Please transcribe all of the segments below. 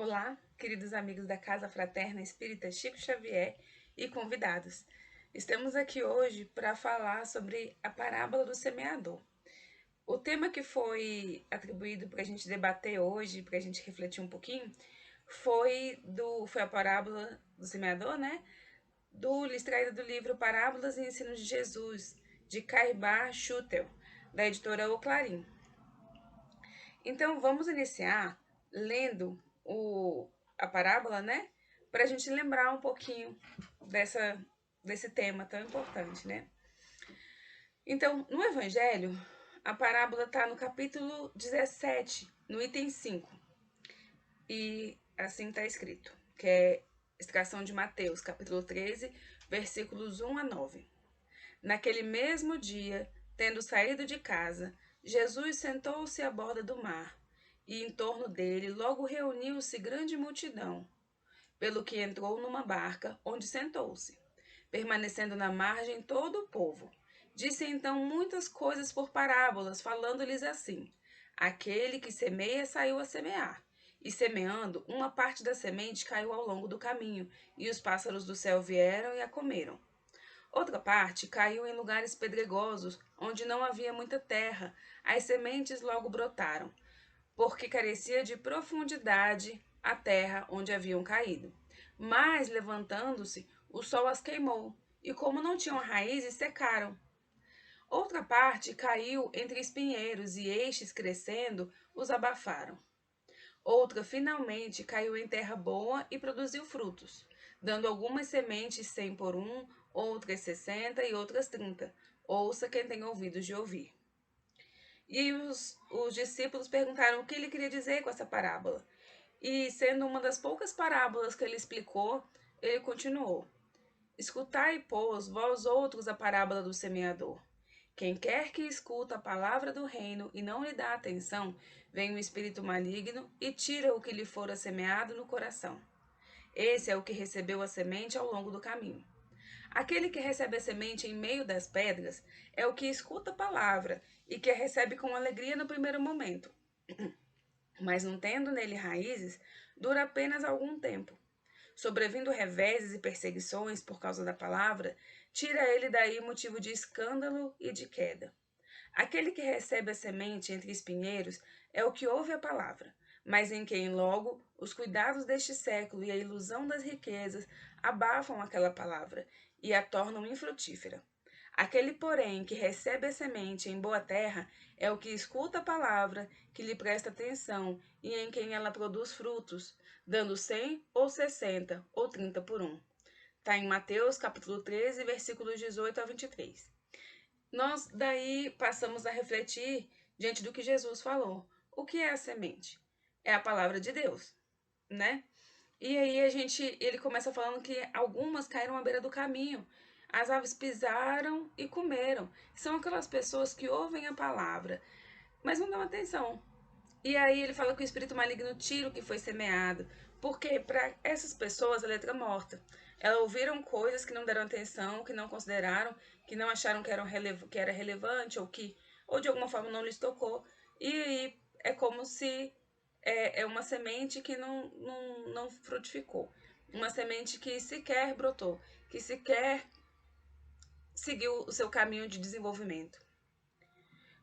Olá, queridos amigos da Casa Fraterna Espírita Chico Xavier e convidados. Estamos aqui hoje para falar sobre a parábola do semeador. O tema que foi atribuído para a gente debater hoje, para a gente refletir um pouquinho, foi a parábola do semeador, né? Extraída do livro Parábolas e Ensinos de Jesus, de Caibar Schutel, da editora O Clarim. Então, vamos iniciar lendo a parábola, né? Para a gente lembrar um pouquinho desse tema tão importante, né? Então, no Evangelho, a parábola está no capítulo 17, no item 5. E assim está escrito, que é extração de Mateus, capítulo 13, versículos 1 a 9. Naquele mesmo dia, tendo saído de casa, Jesus sentou-se à borda do mar, e em torno dele logo reuniu-se grande multidão, pelo que entrou numa barca, onde sentou-se, permanecendo na margem todo o povo. Disse então muitas coisas por parábolas, falando-lhes assim: Aquele que semeia saiu a semear, e semeando, uma parte da semente caiu ao longo do caminho, e os pássaros do céu vieram e a comeram. Outra parte caiu em lugares pedregosos, onde não havia muita terra. As sementes logo brotaram, porque carecia de profundidade a terra onde haviam caído. Mas, levantando-se, o sol as queimou, e como não tinham raízes, secaram. Outra parte caiu entre espinheiros, e estes, crescendo, os abafaram. Outra, finalmente, caiu em terra boa e produziu frutos, dando algumas sementes 100 por um, outras 60 e outras 30. Ouça quem tem ouvidos de ouvir. E os discípulos perguntaram o que ele queria dizer com essa parábola. E, sendo uma das poucas parábolas que ele explicou, ele continuou: Escutai, pois, vós outros a parábola do semeador. Quem quer que escuta a palavra do reino e não lhe dá atenção, vem o espírito maligno e tira o que lhe fora semeado no coração. Esse é o que recebeu a semente ao longo do caminho. Aquele que recebe a semente em meio das pedras é o que escuta a palavra e que a recebe com alegria no primeiro momento. Mas não tendo nele raízes, dura apenas algum tempo. Sobrevindo reveses e perseguições por causa da palavra, tira ele daí motivo de escândalo e de queda. Aquele que recebe a semente entre espinheiros é o que ouve a palavra, mas em quem logo os cuidados deste século e a ilusão das riquezas abafam aquela palavra e a tornam infrutífera. Aquele, porém, que recebe a semente em boa terra é o que escuta a palavra, que lhe presta atenção e em quem ela produz frutos, dando 100 ou 60 ou 30 por um. Está em Mateus capítulo 13, versículos 18 a 23. Nós daí passamos a refletir diante do que Jesus falou. O que é a semente? É a palavra de Deus, né? E aí ele começa falando que algumas caíram à beira do caminho. As aves pisaram e comeram. São aquelas pessoas que ouvem a palavra, mas não dão atenção. E aí ele fala que o espírito maligno tira o que foi semeado, porque para essas pessoas a letra é morta. Elas ouviram coisas que não deram atenção, que não consideraram, que não acharam que era relevante ou de alguma forma não lhes tocou. E aí é como se é uma semente que não frutificou. Uma semente que sequer brotou, que sequer seguiu o seu caminho de desenvolvimento.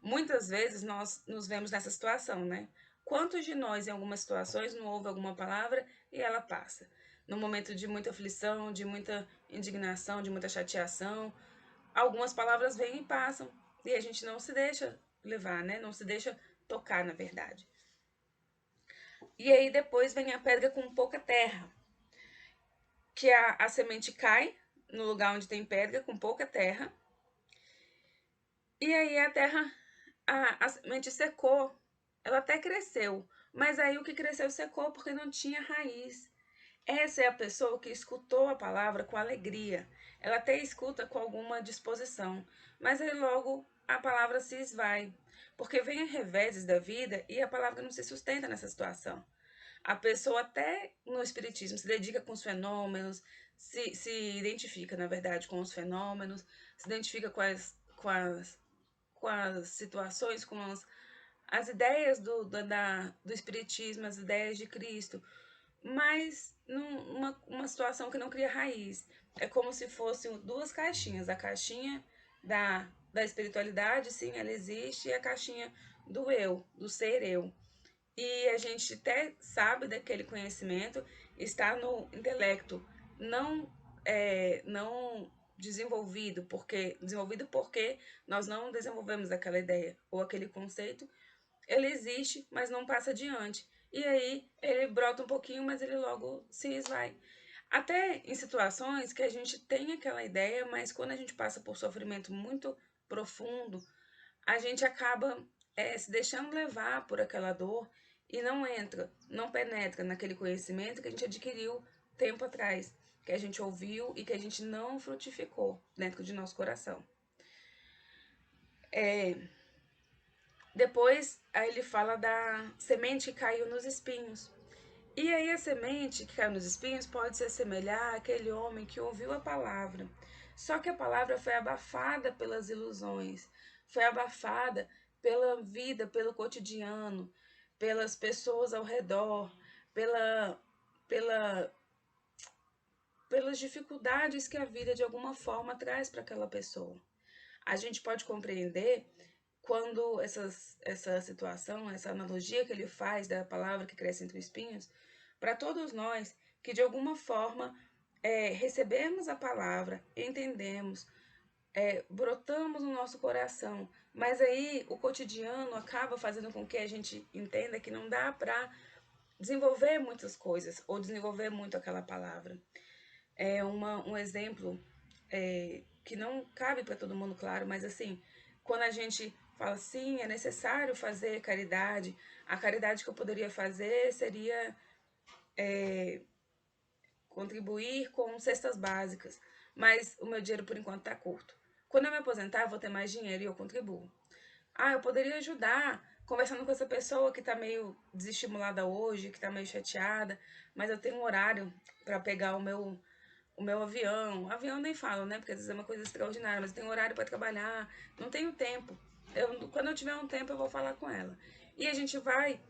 Muitas vezes nós nos vemos nessa situação, né? Quantos de nós, em algumas situações, não ouve alguma palavra e ela passa? No momento de muita aflição, de muita indignação, de muita chateação, algumas palavras vêm e passam. E a gente não se deixa levar, né? Não se deixa tocar, na verdade. E aí depois vem a pedra com pouca terra, que a semente cai no lugar onde tem pedra, com pouca terra. E aí a semente secou. Ela até cresceu, mas aí o que cresceu secou porque não tinha raiz. Essa é a pessoa que escutou a palavra com alegria. Ela até escuta com alguma disposição, mas aí logo a palavra se esvai, porque vem reveses da vida e a palavra não se sustenta nessa situação. A pessoa até no espiritismo se dedica com os fenômenos, se identifica, na verdade, com os fenômenos, se identifica com as situações, as ideias do espiritismo, as ideias de Cristo, mas numa situação que não cria raiz. É como se fossem duas caixinhas. A caixinha da espiritualidade, sim, ela existe, e a caixinha do eu, do ser eu. E a gente até sabe daquele conhecimento, está no intelecto não, não desenvolvido porque nós não desenvolvemos aquela ideia ou aquele conceito. Ele existe, mas não passa adiante. E aí ele brota um pouquinho, mas ele logo se esvai. Até em situações que a gente tem aquela ideia, mas quando a gente passa por sofrimento muito profundo, a gente acaba se deixando levar por aquela dor e não entra, não penetra naquele conhecimento que a gente adquiriu tempo atrás, que a gente ouviu e que a gente não frutificou dentro de nosso coração. Depois, aí ele fala da semente que caiu nos espinhos. E aí a semente que caiu nos espinhos pode se assemelhar àquele homem que ouviu a palavra. Só que a palavra foi abafada pelas ilusões, foi abafada pela vida, pelo cotidiano, pelas pessoas ao redor, pela, pela, pelas dificuldades que a vida de alguma forma traz para aquela pessoa. A gente pode compreender quando essa situação, essa analogia que ele faz da palavra que cresce entre os espinhos, para todos nós que de alguma forma recebemos a palavra, entendemos, brotamos no nosso coração, mas aí o cotidiano acaba fazendo com que a gente entenda que não dá para desenvolver muitas coisas ou desenvolver muito aquela palavra. É um exemplo que não cabe para todo mundo, claro, mas assim, quando a gente fala assim, é necessário fazer caridade, a caridade que eu poderia fazer seria contribuir com cestas básicas, mas o meu dinheiro por enquanto está curto. Quando eu me aposentar, eu vou ter mais dinheiro e eu contribuo. Ah, eu poderia ajudar conversando com essa pessoa que está meio desestimulada hoje, que está meio chateada, mas eu tenho um horário para pegar o meu avião. Avião nem falo, né? Porque às vezes é uma coisa extraordinária, mas eu tenho horário para trabalhar, não tenho tempo. Quando eu tiver um tempo, eu vou falar com ela. E a gente vai,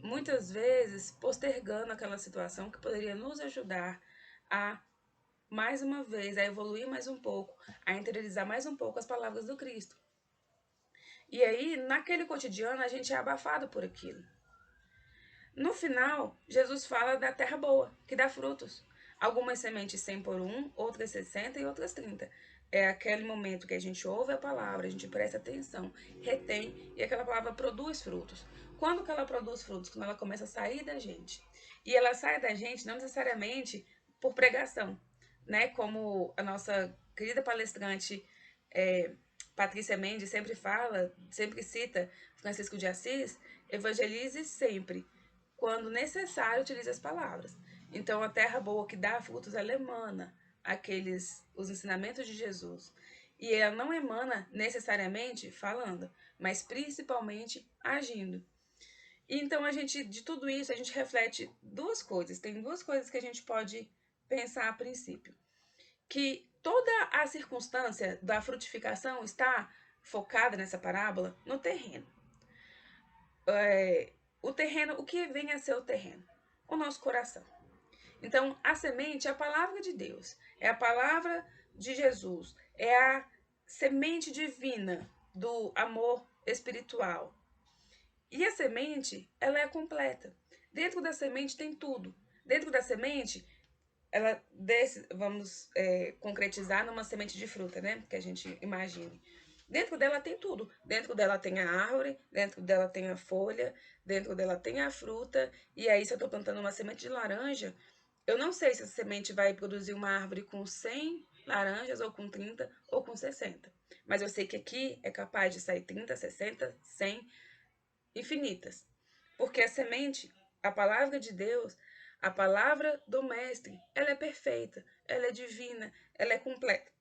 muitas vezes, postergando aquela situação que poderia nos ajudar a, mais uma vez, a evoluir mais um pouco, a interiorizar mais um pouco as palavras do Cristo. E aí, naquele cotidiano, a gente é abafado por aquilo. No final, Jesus fala da terra boa, que dá frutos. Algumas sementes 100 por um, outras 60 e outras 30. É aquele momento que a gente ouve a palavra, a gente presta atenção, retém e aquela palavra produz frutos. Quando que ela produz frutos? Quando ela começa a sair da gente. E ela sai da gente não necessariamente por pregação, né? Como a nossa querida palestrante Patrícia Mendes sempre fala, sempre cita Francisco de Assis, evangelize sempre. Quando necessário, utilize as palavras. Então, a terra boa que dá frutos, ela emana os ensinamentos de Jesus. E ela não emana necessariamente falando, mas principalmente agindo. Então, de tudo isso, a gente reflete duas coisas. Tem duas coisas que a gente pode pensar a princípio. Que toda a circunstância da frutificação está focada nessa parábola no terreno. O terreno, o que vem a ser o terreno? O nosso coração. Então, a semente é a palavra de Deus, é a palavra de Jesus, é a semente divina do amor espiritual. E a semente, ela é completa. Dentro da semente tem tudo. Dentro da semente, vamos concretizar numa semente de fruta, né? Que a gente imagine. Dentro dela tem tudo. Dentro dela tem a árvore, dentro dela tem a folha, dentro dela tem a fruta. E aí, se eu estou plantando uma semente de laranja, eu não sei se essa semente vai produzir uma árvore com 100 laranjas, ou com 30, ou com 60. Mas eu sei que aqui é capaz de sair 30, 60, 100, infinitas. Porque a semente, a palavra de Deus, a palavra do Mestre, ela é perfeita, ela é divina, ela é completa.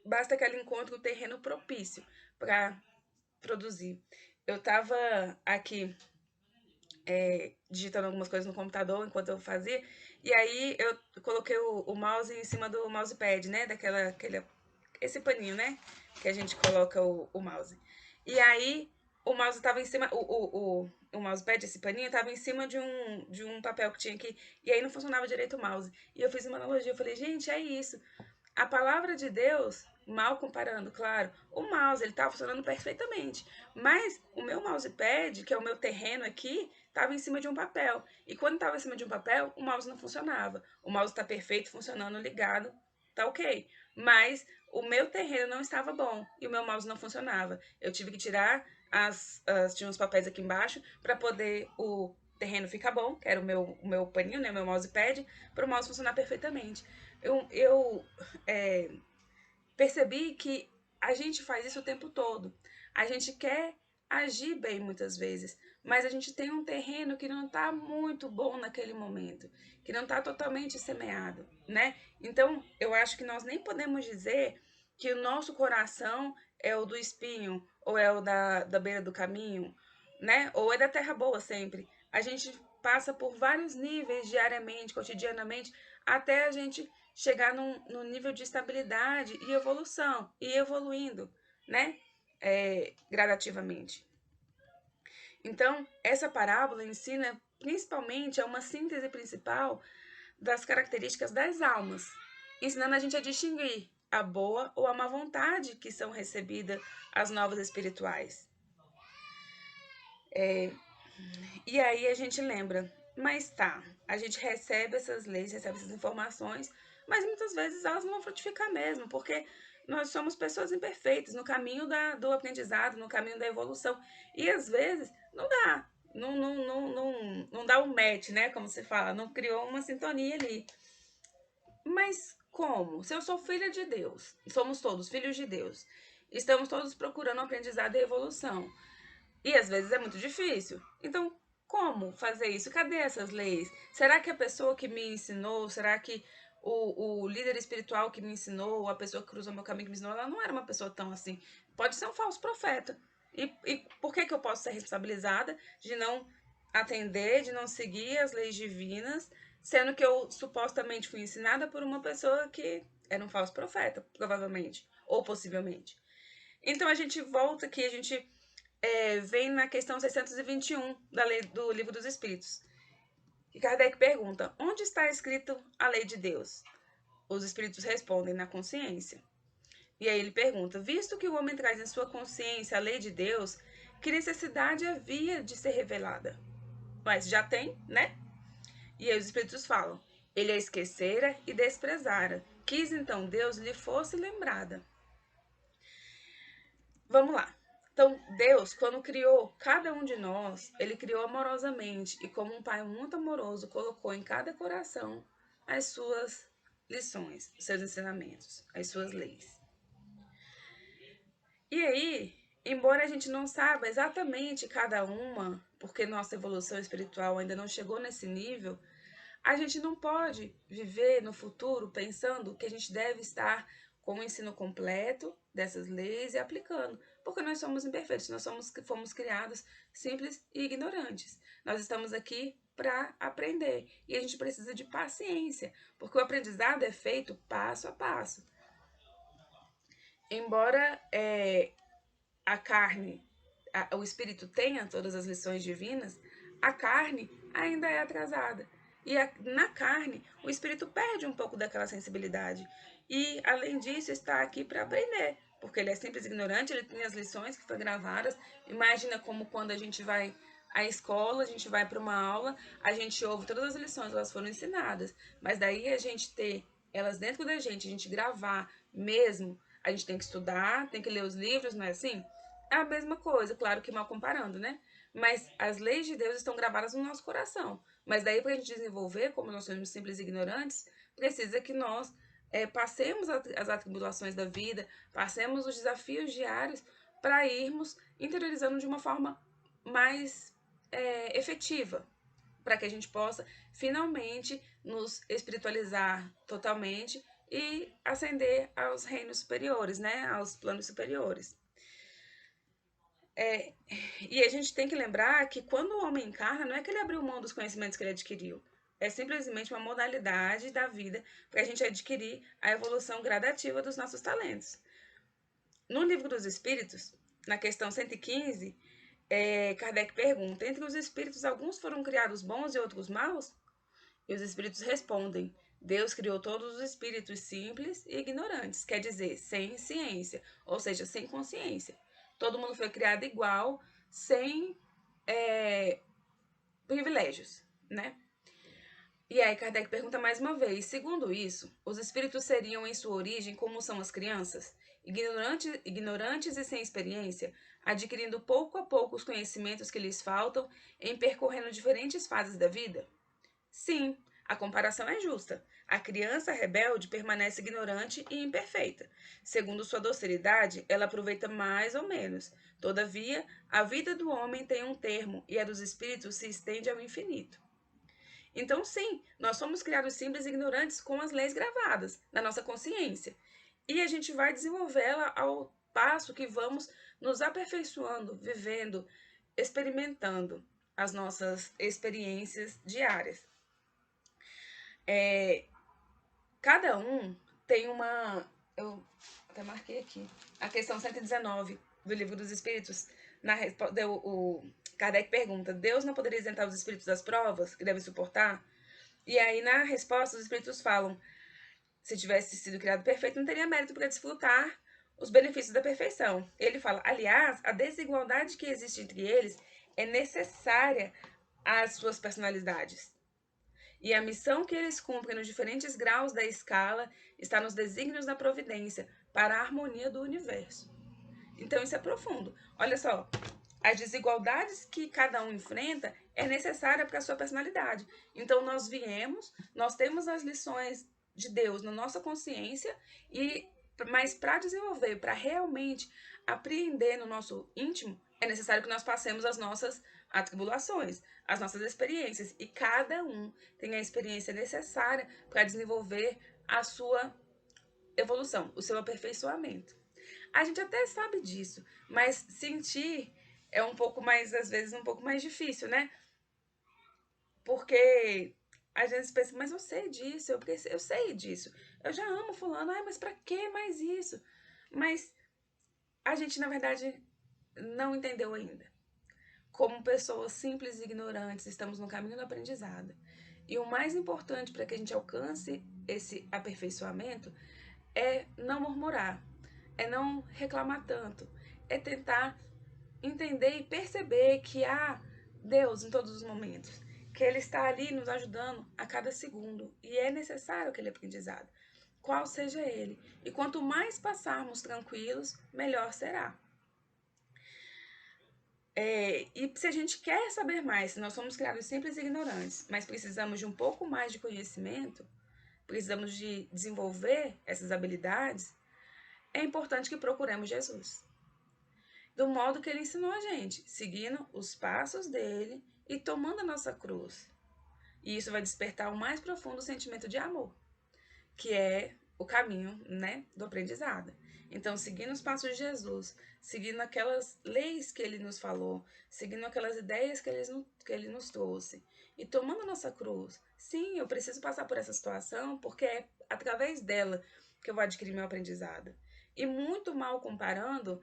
Basta que ela encontre o terreno propício para produzir. Eu estava aqui digitando algumas coisas no computador enquanto eu fazia, e aí eu coloquei o mouse em cima do mousepad, né? Esse paninho, né? Que a gente coloca o mouse. E aí o mouse estava em cima, o mousepad, esse paninho, estava em cima de um papel que tinha aqui, e aí não funcionava direito o mouse. E eu fiz uma analogia, eu falei, gente, é isso. A palavra de Deus, mal comparando, claro, o mouse, ele estava funcionando perfeitamente. Mas o meu mousepad, que é o meu terreno aqui, estava em cima de um papel. E quando estava em cima de um papel, o mouse não funcionava. O mouse está perfeito, funcionando, ligado, tá ok. Mas o meu terreno não estava bom e o meu mouse não funcionava. Eu tive que tirar tinha uns papéis aqui embaixo para poder o terreno ficar bom, que era o meu paninho, né, o meu mousepad, para o mouse funcionar perfeitamente. Eu percebi que a gente faz isso o tempo todo. A gente quer agir bem muitas vezes, mas a gente tem um terreno que não está muito bom naquele momento, que não está totalmente semeado, né? Então, eu acho que nós nem podemos dizer que o nosso coração é o do espinho, ou é o da beira do caminho, né? Ou é da terra boa sempre. A gente passa por vários níveis diariamente, cotidianamente, até a gente chegar num nível de estabilidade e evolução, e evoluindo, né? Gradativamente. Então, essa parábola ensina principalmente a uma síntese principal das características das almas, ensinando a gente a distinguir a boa ou a má vontade que são recebidas as novas espirituais. E aí a gente lembra, mas tá, a gente recebe essas leis, recebe essas informações, mas muitas vezes elas não vão frutificar mesmo, porque nós somos pessoas imperfeitas no caminho do aprendizado, no caminho da evolução. E às vezes não dá, não dá um match, né? Como se fala, não criou uma sintonia ali. Mas como? Se eu sou filha de Deus, somos todos filhos de Deus, estamos todos procurando o aprendizado e a evolução. E às vezes é muito difícil. Então, como fazer isso? Cadê essas leis? Será que a pessoa que me ensinou, será que o líder espiritual que me ensinou, a pessoa que cruzou meu caminho que me ensinou, ela não era uma pessoa tão assim? Pode ser um falso profeta. E por que eu posso ser responsabilizada de não atender, de não seguir as leis divinas, sendo que eu supostamente fui ensinada por uma pessoa que era um falso profeta, provavelmente, ou possivelmente. Então a gente volta aqui, a gente vem na questão 621 da lei do Livro dos Espíritos. E Kardec pergunta: onde está escrito a lei de Deus? Os espíritos respondem: na consciência. E aí ele pergunta: visto que o homem traz em sua consciência a lei de Deus, que necessidade havia de ser revelada? Mas já tem, né? E aí os espíritos falam: ele a esquecera e desprezara. Quis então Deus lhe fosse lembrada. Vamos lá. Então, Deus, quando criou cada um de nós, ele criou amorosamente e como um pai muito amoroso, colocou em cada coração as suas lições, os seus ensinamentos, as suas leis. E aí, embora a gente não saiba exatamente cada uma, porque nossa evolução espiritual ainda não chegou nesse nível, a gente não pode viver no futuro pensando que a gente deve estar com o ensino completo dessas leis e aplicando, porque nós somos imperfeitos, fomos criados simples e ignorantes. Nós estamos aqui para aprender e a gente precisa de paciência, porque o aprendizado é feito passo a passo. Embora a carne, o espírito tenha todas as lições divinas, a carne ainda é atrasada. E na carne, o espírito perde um pouco daquela sensibilidade. E, além disso, está aqui para aprender. Porque ele é simples ignorante, ele tem as lições que foram gravadas. Imagina como quando a gente vai à escola, a gente vai para uma aula, a gente ouve todas as lições, elas foram ensinadas. Mas daí a gente ter elas dentro da gente, a gente gravar mesmo, a gente tem que estudar, tem que ler os livros, não é assim? É a mesma coisa, claro que mal comparando, né? Mas as leis de Deus estão gravadas no nosso coração. Mas daí, para a gente desenvolver, como nós somos simples e ignorantes, precisa que nós passemos as atribulações da vida, passemos os desafios diários para irmos interiorizando de uma forma mais efetiva, para que a gente possa finalmente nos espiritualizar totalmente e ascender aos reinos superiores, né? Aos planos superiores. E a gente tem que lembrar que quando o homem encarna, não é que ele abriu mão dos conhecimentos que ele adquiriu. É simplesmente uma modalidade da vida para a gente adquirir a evolução gradativa dos nossos talentos. No Livro dos Espíritos, na questão 115, Kardec pergunta: entre os espíritos, alguns foram criados bons e outros maus? E os espíritos respondem: Deus criou todos os espíritos simples e ignorantes, quer dizer, sem ciência, ou seja, sem consciência. Todo mundo foi criado igual, sem privilégios, né? E aí Kardec pergunta mais uma vez: segundo isso, os espíritos seriam em sua origem como são as crianças, ignorantes e sem experiência, adquirindo pouco a pouco os conhecimentos que lhes faltam em percorrendo diferentes fases da vida? Sim, a comparação é justa. A criança rebelde permanece ignorante e imperfeita. Segundo sua docilidade, ela aproveita mais ou menos. Todavia, a vida do homem tem um termo e a dos espíritos se estende ao infinito. Então, sim, nós somos criados simples e ignorantes com as leis gravadas na nossa consciência. E a gente vai desenvolvê-la ao passo que vamos nos aperfeiçoando, vivendo, experimentando as nossas experiências diárias. Cada um tem uma... Eu até marquei aqui. A questão 119 do Livro dos Espíritos. O Kardec pergunta: Deus não poderia isentar os espíritos das provas que devem suportar? E aí, na resposta, os espíritos falam: se tivesse sido criado perfeito, não teria mérito para desfrutar os benefícios da perfeição. Ele fala: aliás, a desigualdade que existe entre eles é necessária às suas personalidades. E a missão que eles cumprem nos diferentes graus da escala está nos desígnios da providência para a harmonia do universo. Então isso é profundo. Olha só, as desigualdades que cada um enfrenta é necessária para a sua personalidade. Então nós temos as lições de Deus na nossa consciência, mas para desenvolver, para realmente apreender no nosso íntimo, é necessário que nós passemos as nossas atribulações, as nossas experiências, e cada um tem a experiência necessária para desenvolver a sua evolução, o seu aperfeiçoamento. A gente até sabe disso, mas sentir é um pouco mais, às vezes, um pouco mais difícil, né? Porque a gente pensa: mas eu sei disso, eu sei disso, eu já amo fulano, ai, mas pra que mais isso? Mas a gente, na verdade, não entendeu ainda. Como pessoas simples e ignorantes, estamos no caminho do aprendizado. E o mais importante para que a gente alcance esse aperfeiçoamento é não murmurar, é não reclamar tanto, é tentar entender e perceber que há Deus em todos os momentos, que Ele está ali nos ajudando a cada segundo, e é necessário aquele aprendizado, qual seja ele. E quanto mais passarmos tranquilos, melhor será. E se a gente quer saber mais, se nós somos criados simples e ignorantes, mas precisamos de um pouco mais de conhecimento, precisamos de desenvolver essas habilidades, é importante que procuremos Jesus, do modo que ele ensinou a gente, seguindo os passos dele e tomando a nossa cruz. E isso vai despertar o mais profundo sentimento de amor, que é o caminho, né, do aprendizado. Então, seguindo os passos de Jesus, seguindo aquelas leis que ele nos falou, seguindo aquelas ideias que ele nos trouxe, e tomando a nossa cruz. Sim, eu preciso passar por essa situação, porque é através dela que eu vou adquirir meu aprendizado. E muito mal comparando,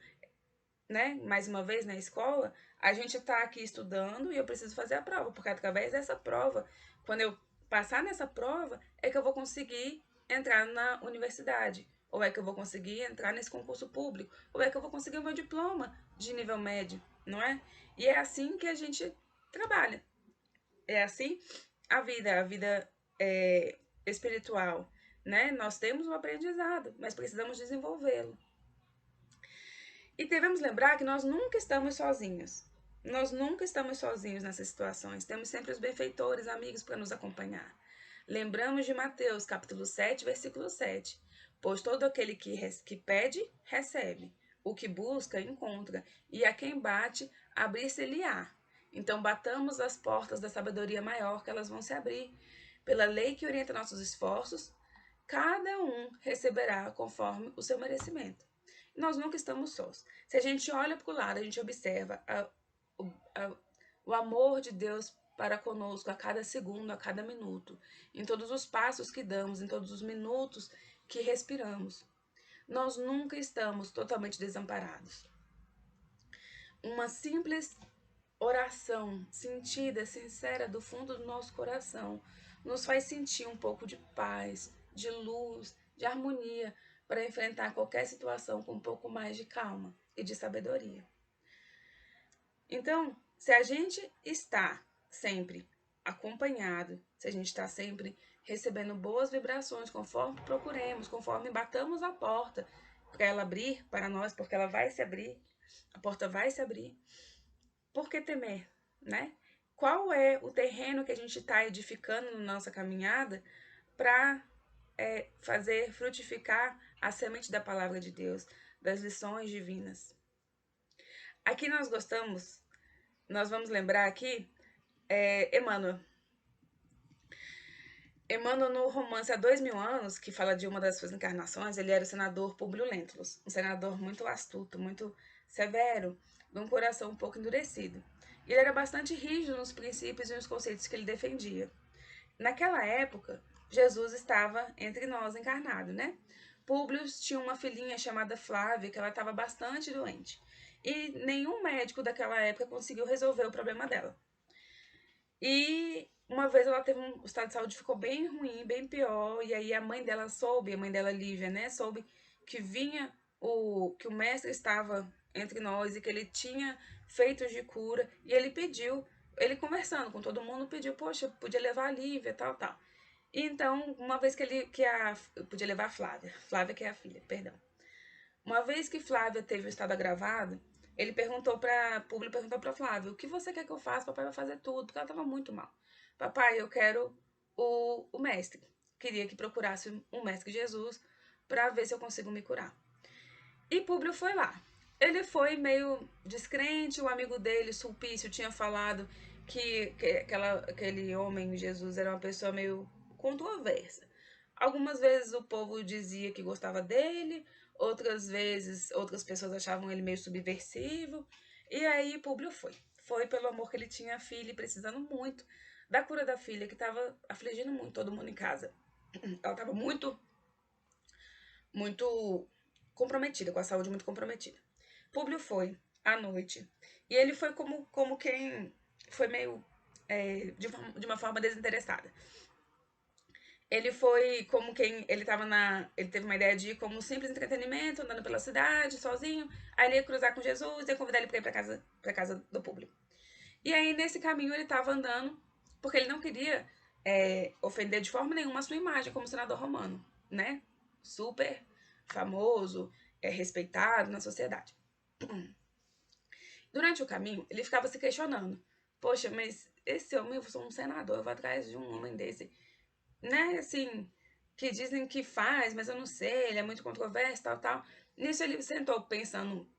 né, mais uma vez na escola, a gente está aqui estudando e eu preciso fazer a prova, porque através dessa prova, quando eu passar nessa prova, é que eu vou conseguir entrar na universidade, ou é que eu vou conseguir entrar nesse concurso público, ou é que eu vou conseguir o meu diploma de nível médio, não é? E é assim que a gente trabalha. É assim a vida espiritual, né? Nós temos um aprendizado, mas precisamos desenvolvê-lo. E devemos lembrar que nós nunca estamos sozinhos. Nós nunca estamos sozinhos nessas situações. Temos sempre os benfeitores, amigos para nos acompanhar. Lembramos de Mateus, capítulo 7, versículo 7. Pois todo aquele que pede, recebe. O que busca, encontra. E a quem bate, abrir-se-lhe-á. Então batamos as portas da sabedoria maior, que elas vão se abrir. Pela lei que orienta nossos esforços, cada um receberá conforme o seu merecimento. Nós nunca estamos sós. Se a gente olha para o lado, a gente observa o amor de Deus para conosco a cada segundo, a cada minuto, em todos os passos que damos, em todos os minutos que respiramos. Nós nunca estamos totalmente desamparados. Uma simples oração sentida, sincera, do fundo do nosso coração, nos faz sentir um pouco de paz, de luz, de harmonia, para enfrentar qualquer situação com um pouco mais de calma e de sabedoria. Então, se a gente está sempre acompanhado, se a gente está sempre recebendo boas vibrações, conforme procuremos, conforme batamos a porta para ela abrir para nós, porque ela vai se abrir, a porta vai se abrir. Por que temer, né? Qual é o terreno que a gente está edificando na nossa caminhada para fazer frutificar a semente da palavra de Deus, das lições divinas? Aqui nós vamos lembrar aqui Emmanuel. Emmanuel, no romance Há 2000 Anos, que fala de uma das suas encarnações, ele era o senador Públio Lentulus, um senador muito astuto, muito severo, de um coração um pouco endurecido. E ele era bastante rígido nos princípios e nos conceitos que ele defendia. Naquela época, Jesus estava entre nós encarnado, né? Públio tinha uma filhinha chamada Flávia, que ela estava bastante doente. E nenhum médico daquela época conseguiu resolver o problema dela. E uma vez ela teve o estado de saúde ficou bem ruim, bem pior, e aí a mãe dela soube, a mãe dela Lívia, né, soube que que o mestre estava entre nós e que ele tinha feitos de cura, e ele pediu, ele conversando com todo mundo, pediu, poxa, podia levar a Lívia, tal, tal. E então, uma vez podia levar a Flávia que é a filha, perdão. Uma vez que Flávia teve o estado agravado, ele Públio perguntou para Flávia, o que você quer que eu faça? Papai vai fazer tudo, porque ela estava muito mal. Papai, eu quero o mestre. Queria que procurasse um mestre Jesus para ver se eu consigo me curar. E Públio foi lá. Ele foi meio descrente, o amigo dele, Sulpício, tinha falado que aquele homem, Jesus, era uma pessoa meio controversa. Algumas vezes o povo dizia que gostava dele, outras vezes outras pessoas achavam ele meio subversivo. E aí Públio foi. Foi pelo amor que ele tinha a filha e precisando muito da cura da filha, que estava afligindo muito todo mundo em casa. Ela estava muito comprometida, com a saúde muito comprometida. Públio foi à noite. E ele foi como quem foi meio de uma forma desinteressada. Ele foi como quem ele tava ele teve uma ideia de ir como um simples entretenimento, andando pela cidade, sozinho. Aí ele ia cruzar com Jesus e ia convidar ele para ir para casa do público. E aí nesse caminho ele estava andando, porque ele não queria ofender de forma nenhuma a sua imagem como senador romano, né? Super famoso, respeitado na sociedade. Durante o caminho, ele ficava se questionando: poxa, mas esse homem, eu sou um senador, eu vou atrás de um homem desse, né? Assim, que dizem que faz, mas eu não sei, ele é muito controverso, tal, tal. Nisso ele sentou pensando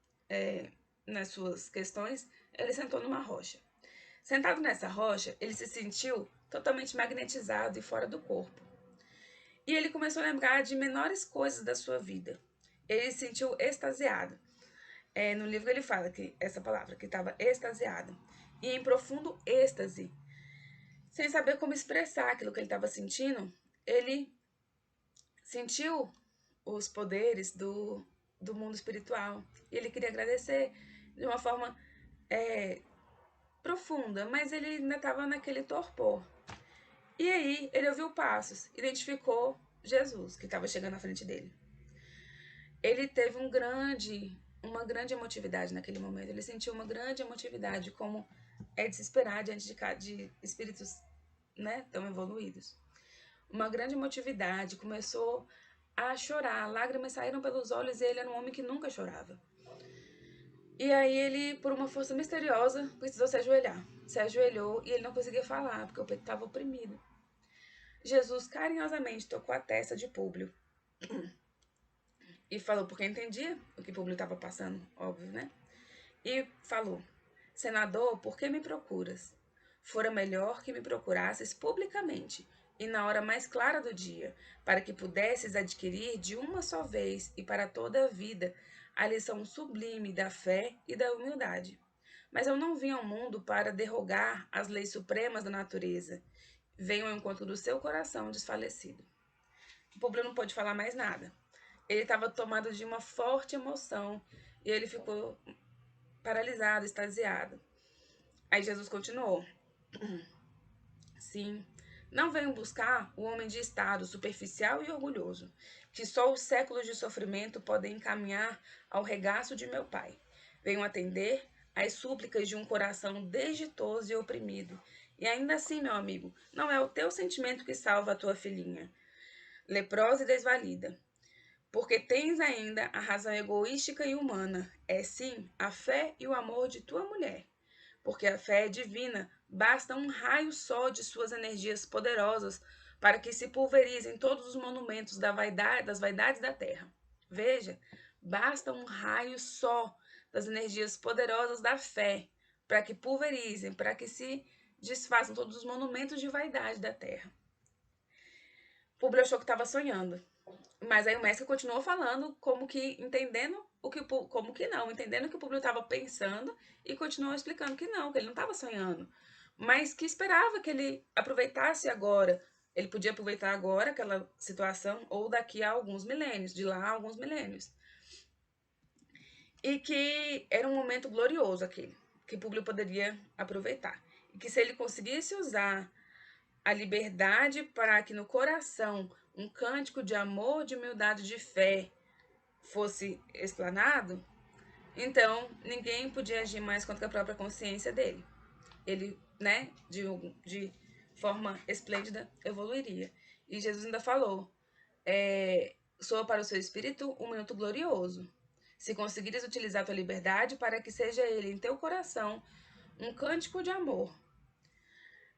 nas suas questões, ele sentou numa rocha. Sentado nessa rocha, ele se sentiu totalmente magnetizado e fora do corpo. E ele começou a lembrar de menores coisas da sua vida. Ele se sentiu extasiado. No livro ele fala que essa palavra, que estava extasiado. E em profundo êxtase, sem saber como expressar aquilo que ele estava sentindo, ele sentiu os poderes do mundo espiritual. E ele queria agradecer de uma forma profunda, mas ele ainda estava naquele torpor. E aí ele ouviu passos, identificou Jesus, que estava chegando na frente dele. Ele teve uma grande emotividade naquele momento. Ele sentiu uma grande emotividade, como é de se esperar diante de espíritos, né, tão evoluídos. Uma grande emotividade, começou a chorar, lágrimas saíram pelos olhos e ele era um homem que nunca chorava. E aí ele, por uma força misteriosa, precisou se ajoelhar. Se ajoelhou e ele não conseguia falar, porque o peito estava oprimido. Jesus carinhosamente tocou a testa de Públio e falou, porque entendia o que Públio estava passando, óbvio, né? E falou: senador, por que me procuras? Fora melhor que me procurasses publicamente e na hora mais clara do dia, para que pudesses adquirir de uma só vez e para toda a vida a lição sublime da fé e da humildade. Mas eu não vim ao mundo para derrogar as leis supremas da natureza. Venho ao encontro do seu coração desfalecido. O Públio não pôde falar mais nada. Ele estava tomado de uma forte emoção e ele ficou paralisado, extasiado. Aí Jesus continuou: sim, não venho buscar o homem de estado superficial e orgulhoso, que só os séculos de sofrimento podem encaminhar ao regaço de meu Pai. Venho atender às súplicas de um coração desditoso e oprimido. E ainda assim, meu amigo, não é o teu sentimento que salva a tua filhinha, leprosa e desvalida. Porque tens ainda a razão egoística e humana, é sim a fé e o amor de tua mulher. Porque a fé é divina, basta um raio só de suas energias poderosas para que se pulverizem todos os monumentos das vaidades da terra. Veja, basta um raio só das energias poderosas da fé para que pulverizem, para que se desfaçam todos os monumentos de vaidade da terra. Publio achou que estava sonhando. Mas aí o mestre continuou falando, como que entendendo como que não, entendendo o que o público estava pensando e continuou explicando que não, que ele não estava sonhando, mas que esperava que ele aproveitasse agora. Ele podia aproveitar agora aquela situação ou daqui a alguns milênios, de lá a alguns milênios. E que era um momento glorioso aquele, que o público poderia aproveitar. E que se ele conseguisse usar a liberdade para que no coração um cântico de amor, de humildade, de fé fosse explanado, então ninguém podia agir mais contra a própria consciência dele. Ele, né, de forma esplêndida, evoluiria. E Jesus ainda falou: soa para o seu espírito um minuto glorioso. Se conseguires utilizar tua liberdade para que seja ele em teu coração um cântico de amor.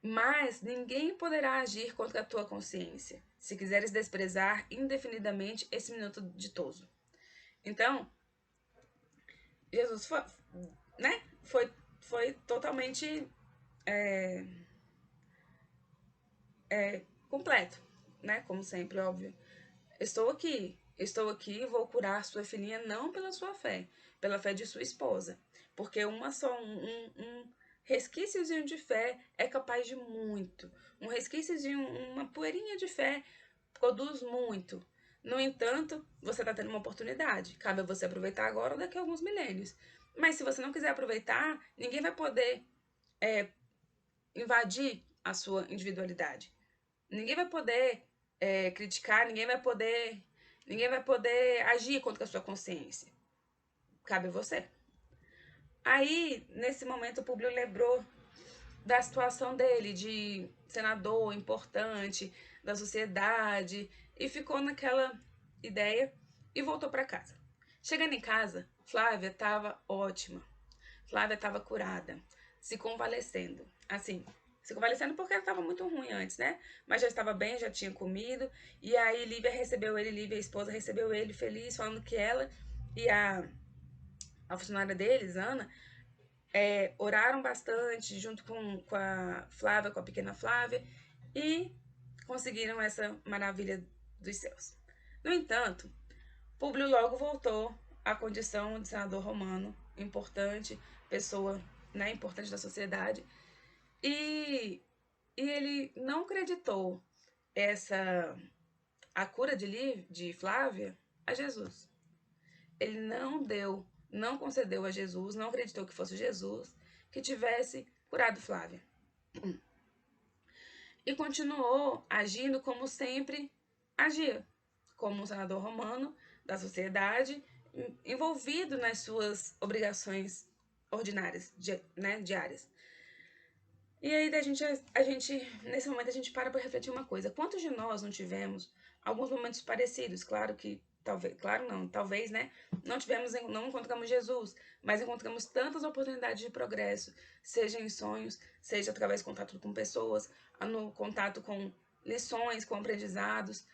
Mas ninguém poderá agir contra a tua consciência, se quiseres desprezar indefinidamente esse minuto ditoso. Então, Jesus foi, né? Foi totalmente completo, né? Como sempre, óbvio. Estou aqui, vou curar sua filhinha não pela sua fé, pela fé de sua esposa. Porque um resquíciozinho de fé é capaz de muito. Um resquíciozinho, uma poeirinha de fé produz muito. No entanto, você está tendo uma oportunidade. Cabe a você aproveitar agora ou daqui a alguns milênios. Mas se você não quiser aproveitar, ninguém vai poder invadir a sua individualidade. Ninguém vai poder criticar, ninguém vai poder agir contra a sua consciência. Cabe a você. Aí, nesse momento, o Públio lembrou da situação dele, de senador importante, da sociedade, e ficou naquela ideia e voltou para casa. Chegando em casa, Flávia estava ótima. Flávia estava curada, se convalescendo. Assim, se convalescendo porque ela estava muito ruim antes, né? Mas já estava bem, já tinha comido. E aí Lívia, a esposa, recebeu ele feliz, falando que ela e a funcionária deles, Ana, oraram bastante junto com a Flávia, com a pequena Flávia, e conseguiram essa maravilha dos céus. No entanto, Públio logo voltou à condição de senador romano, importante, pessoa, né, importante da sociedade, e ele não acreditou a cura de Flávia a Jesus. Ele não concedeu a Jesus, não acreditou que fosse Jesus que tivesse curado Flávia. E continuou agindo como sempre agia, como um senador romano da sociedade, envolvido nas suas obrigações ordinárias, né, diárias. E aí nesse momento a gente para refletir uma coisa. Quantos de nós não tivemos alguns momentos parecidos? Claro que talvez, né? Não encontramos Jesus, mas encontramos tantas oportunidades de progresso, seja em sonhos, seja através de contato com pessoas, no contato com lições, com aprendizados,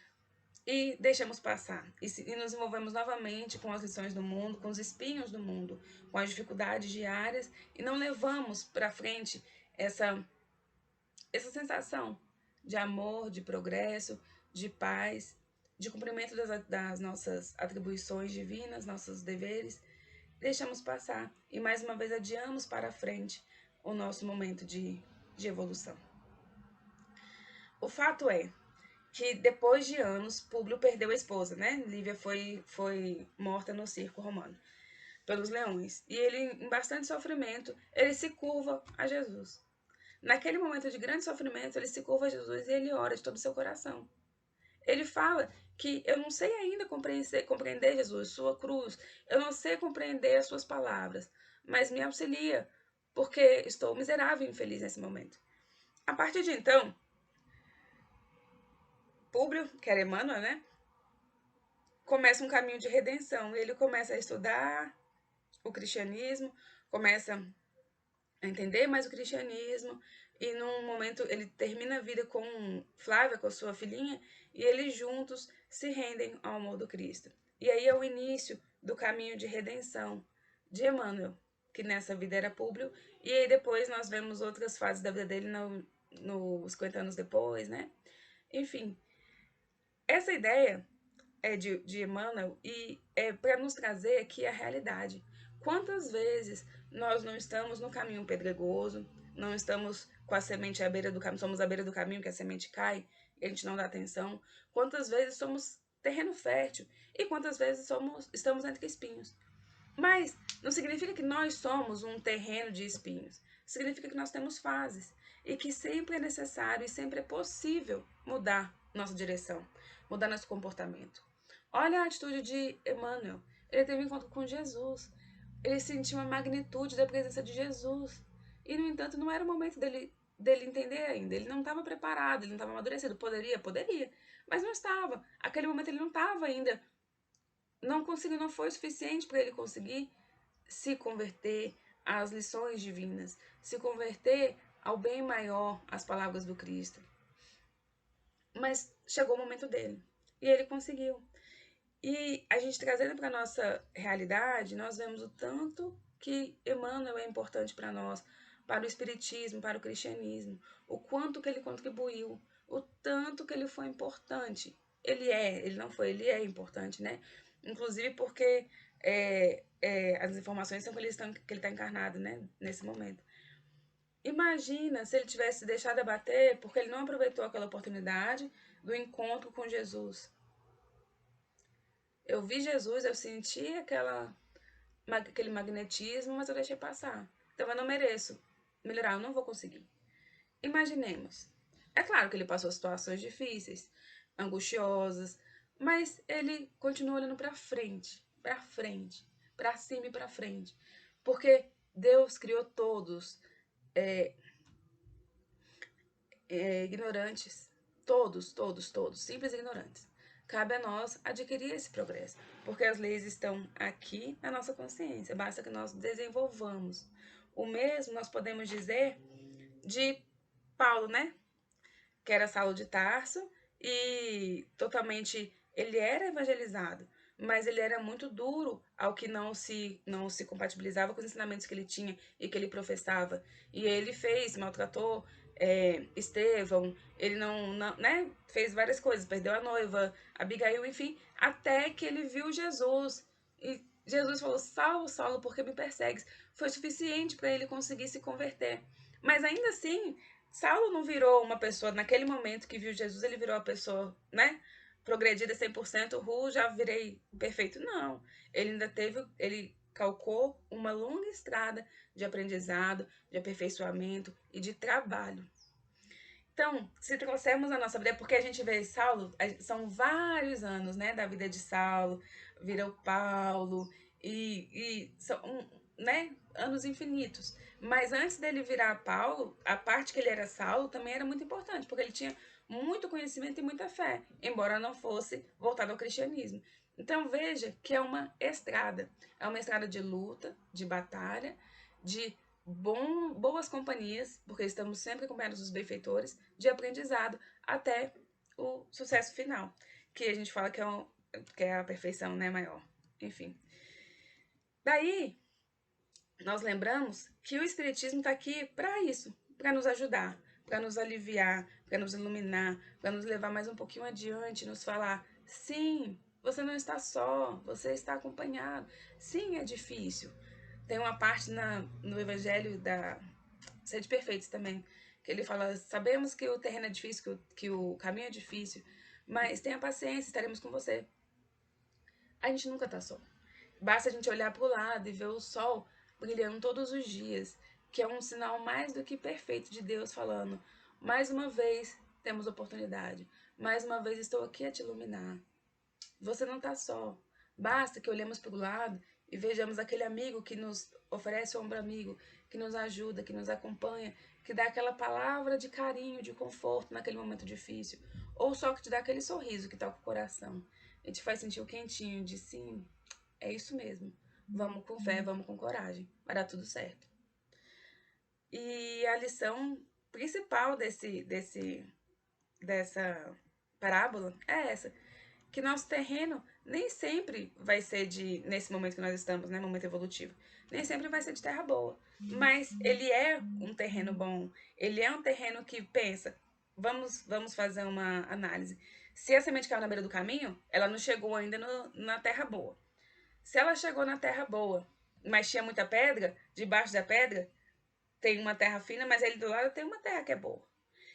e deixamos passar. E nos envolvemos novamente com as lições do mundo, com os espinhos do mundo, com as dificuldades diárias, e não levamos para frente essa sensação de amor, de progresso, de paz, de cumprimento das nossas atribuições divinas, nossos deveres, deixamos passar e mais uma vez adiamos para frente o nosso momento de evolução. O fato é que depois de anos, Públio perdeu a esposa, né? Lívia foi morta no circo romano. pelos leões. E ele, em bastante sofrimento, ele se curva a Jesus. Naquele momento de grande sofrimento, ele se curva a Jesus e ele ora de todo o seu coração. Ele fala que eu não sei ainda compreender, Jesus, sua cruz, eu não sei compreender as suas palavras, mas me auxilia, porque estou miserável e infeliz nesse momento. A partir de então, Públio, que era Emmanuel, né, começa um caminho de redenção. Ele começa a estudar o cristianismo, começa a entender mais o cristianismo, e num momento ele termina a vida com Flávia, com a sua filhinha, e eles juntos se rendem ao amor do Cristo. E aí é o início do caminho de redenção de Emmanuel, que nessa vida era Públio, e aí depois nós vemos outras fases da vida dele nos 50 anos depois, né? Enfim, essa ideia é de Emmanuel e é para nos trazer aqui a realidade. Quantas vezes nós não estamos no caminho pedregoso, não estamos com a semente à beira do caminho, somos à beira do caminho que a semente cai e a gente não dá atenção? Quantas vezes somos terreno fértil e quantas vezes estamos entre espinhos? Mas não significa que nós somos um terreno de espinhos. Significa que nós temos fases e que sempre é necessário e sempre é possível mudar nossa direção, mudar nosso comportamento. Olha a atitude de Emmanuel. Ele teve um encontro com Jesus. Ele sentiu a magnitude da presença de Jesus. E, no entanto, não era o momento dele entender ainda. Ele não estava preparado, ele não estava amadurecido. Poderia? Poderia. Mas não estava. Aquele momento ele não estava ainda. Não conseguiu, não foi o suficiente para ele conseguir se converter às lições divinas, se converter ao bem maior, às palavras do Cristo. Mas chegou o momento dele. E ele conseguiu. E a gente trazendo para a nossa realidade, nós vemos o tanto que Emmanuel é importante para nós, para o espiritismo, para o cristianismo, o quanto que ele contribuiu, o tanto que ele foi importante. Ele não foi, ele é importante, né? Inclusive porque as informações são que ele está encarnado, né? Nesse momento. Imagina se ele tivesse deixado abater porque ele não aproveitou aquela oportunidade do encontro com Jesus. Eu vi Jesus, eu senti aquele magnetismo, mas eu deixei passar. Então eu não mereço melhorar, eu não vou conseguir. Imaginemos. É claro que ele passou situações difíceis, angustiosas, mas ele continua olhando para frente, para cima e para frente. Porque Deus criou todos ignorantes. Todos, simples ignorantes. Cabe a nós adquirir esse progresso, porque as leis estão aqui na nossa consciência, basta que nós desenvolvamos. O mesmo nós podemos dizer de Paulo, né? Que era Saulo de Tarso e totalmente ele era evangelizado, mas ele era muito duro ao que não se compatibilizava com os ensinamentos que ele tinha e que ele professava. E ele maltratou Estevão, ele não, né, fez várias coisas, perdeu a noiva, Abigail, enfim, até que ele viu Jesus. E Jesus falou: Saulo, Saulo, por que me persegues? Foi suficiente para ele conseguir se converter. Mas ainda assim, Saulo não virou uma pessoa, naquele momento que viu Jesus, ele virou uma pessoa, né? Progredida 100%, já virei perfeito. Não. Ele calcou uma longa estrada de aprendizado, de aperfeiçoamento e de trabalho. Então, se trouxermos a nossa vida, porque a gente vê Saulo, são vários anos, né, da vida de Saulo, virou Paulo, e são, né, anos infinitos. Mas antes dele virar Paulo, a parte que ele era Saulo também era muito importante, porque ele tinha muito conhecimento e muita fé, embora não fosse voltado ao cristianismo. Então veja que é uma estrada de luta, de batalha, de boas companhias, porque estamos sempre acompanhados dos benfeitores, de aprendizado até o sucesso final, que a gente fala que é a perfeição, né, maior. Enfim. Daí, nós lembramos que o Espiritismo está aqui para isso, para nos ajudar, para nos aliviar, para nos iluminar, para nos levar mais um pouquinho adiante, nos falar: sim, você não está só, você está acompanhado. Sim, é difícil. Tem uma parte no Evangelho da Sede Perfeitos também, que ele fala: sabemos que o terreno é difícil, que o caminho é difícil, mas tenha paciência, estaremos com você. A gente nunca está só. Basta a gente olhar para o lado e ver o sol brilhando todos os dias, que é um sinal mais do que perfeito de Deus falando: mais uma vez temos oportunidade, mais uma vez estou aqui a te iluminar. Você não está só. Basta que olhemos para o lado e vejamos aquele amigo que nos oferece o ombro amigo, que nos ajuda, que nos acompanha, que dá aquela palavra de carinho, de conforto naquele momento difícil, ou só que te dá aquele sorriso que toca o coração. A gente faz sentir o quentinho de sim, é isso mesmo. Vamos com fé, vamos com coragem. Vai dar tudo certo. E a lição principal dessa parábola é essa, que nosso terreno nem sempre vai ser nesse momento que nós estamos, né, momento evolutivo, nem sempre vai ser de terra boa, mas ele é um terreno bom, ele é um terreno que pensa, vamos fazer uma análise. Se a semente caiu na beira do caminho, ela não chegou ainda na terra boa. Se ela chegou na terra boa, mas tinha muita pedra, debaixo da pedra tem uma terra fina, mas ali do lado tem uma terra que é boa.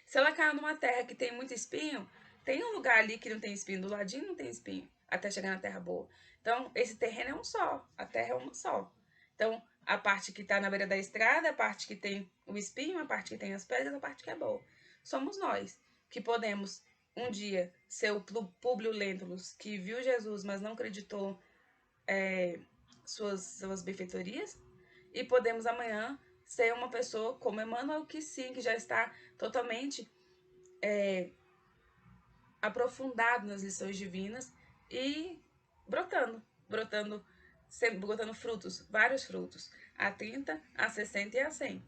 Se ela caiu numa terra que tem muito espinho, tem um lugar ali que não tem espinho, do ladinho não tem espinho, até chegar na terra boa. Então, esse terreno é um só, a terra é uma só. Então, a parte que está na beira da estrada, a parte que tem o espinho, a parte que tem as pedras, a parte que é boa. Somos nós que podemos um dia ser o Públio Lentulus, que viu Jesus, mas não acreditou suas benfeitorias, e podemos amanhã ser uma pessoa como Emmanuel, que sim, que já está totalmente aprofundado nas lições divinas e brotando frutos, vários frutos, a 30, a 60 e a 100.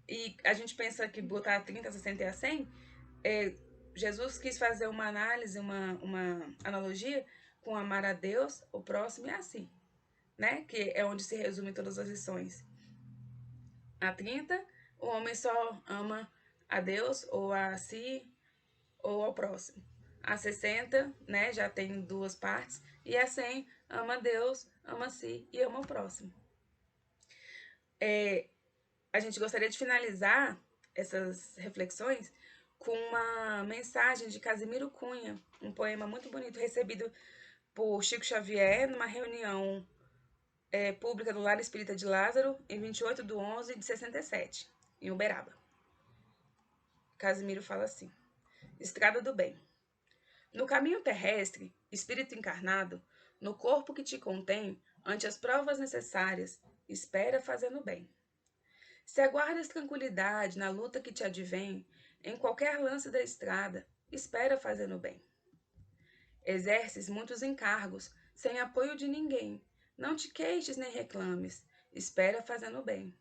E a gente pensa que botar a 30, a 60 e a 100, Jesus quis fazer uma análise, uma analogia com amar a Deus, o próximo e a si, né? Que é onde se resume todas as lições. A 30, o homem só ama a Deus ou a si ou ao próximo. A 60, né, já tem duas partes, e a 100, ama a Deus, ama a si e ama o próximo. A gente gostaria de finalizar essas reflexões com uma mensagem de Casimiro Cunha, um poema muito bonito recebido por Chico Xavier numa reunião pública do Lar Espírita de Lázaro, em 28/11/67, em Uberaba. Casimiro fala assim: Estrada do Bem. No caminho terrestre, espírito encarnado, no corpo que te contém, ante as provas necessárias, espera fazendo bem. Se aguardas tranquilidade na luta que te advém, em qualquer lance da estrada, espera fazendo bem. Exerces muitos encargos, sem apoio de ninguém, não te queixes nem reclames, espera fazendo bem.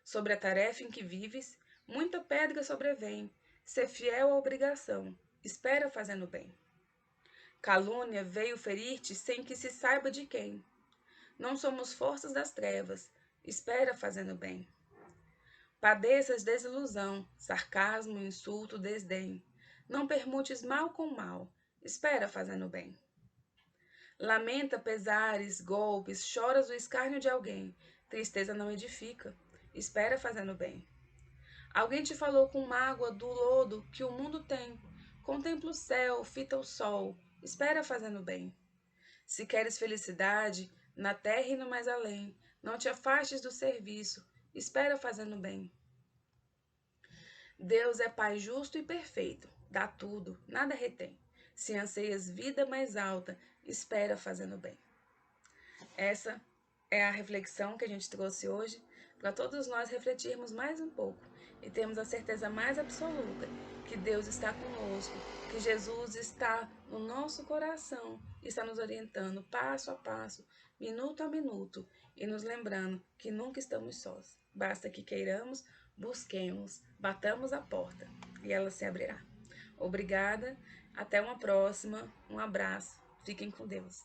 Sobre a tarefa em que vives, muita pedra sobrevém, sê fiel à obrigação, espera fazendo bem. Calúnia veio ferir-te sem que se saiba de quem. Não somos forças das trevas, espera fazendo bem. Padeças desilusão, sarcasmo, insulto, desdém. Não permutes mal com mal, espera fazendo bem. Lamenta pesares, golpes, choras o escárnio de alguém. Tristeza não edifica, espera fazendo bem. Alguém te falou com mágoa do lodo que o mundo tem. Contempla o céu, fita o sol, espera fazendo bem. Se queres felicidade, na terra e no mais além, não te afastes do serviço, espera fazendo bem. Deus é Pai justo e perfeito, dá tudo, nada retém. Se anseias vida mais alta, espera fazendo bem. Essa é a reflexão que a gente trouxe hoje, para todos nós refletirmos mais um pouco e termos a certeza mais absoluta que Deus está conosco, que Jesus está no nosso coração, está nos orientando passo a passo, minuto a minuto, e nos lembrando que nunca estamos sós. Basta que queiramos, busquemos, batamos a porta e ela se abrirá. Obrigada, até uma próxima, um abraço, fiquem com Deus.